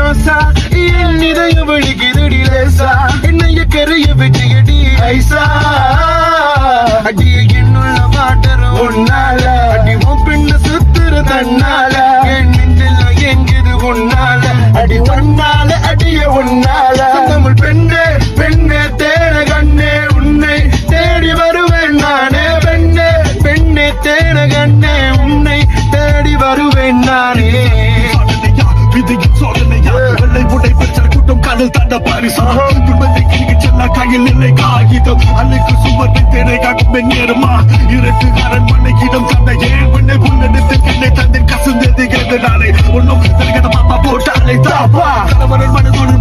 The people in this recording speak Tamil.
ரோசா என் இதயம் விழிக்குதடி லேசா என்னைய கரைய வெட்டியடி ஐசா அடிய என்னுள்ள மாட்டற ஒன்னால அடி உன் பின்ன சுத்துற தன்னால என் நெஞ்சில் எங்குது உன்னால அடி ஒன்னால அடிய ஒன்னால தமிழ் பெண்ணே பெண்ணே தேட கண்ணே உன்னை தேடி வருவேன் நானே பெண்ணே பெண்ணே தேட கண்ணே உன்னை தேடி வருவேன் நானே விதையின் சோதனையா வெள்ளை உடை பெற்ற கூட்டம் கடல் தாண்ட பாரிசா துன்பத்தை கிழக்கு செல்ல கையில் இல்லை காகிதம் அன்னைக்கு சுமத்தை தேனை காக்கும் நேரமா இரட்டு அரண்மனை இடம் தந்த ஏன் பெண்ணை புல்லெடுத்து கண்ணை தந்தேன் கசுந்தது கேட்டு நாளை உன்னும் பாப்பா போட்டாலே தாப்பா கணவன் மனதோடு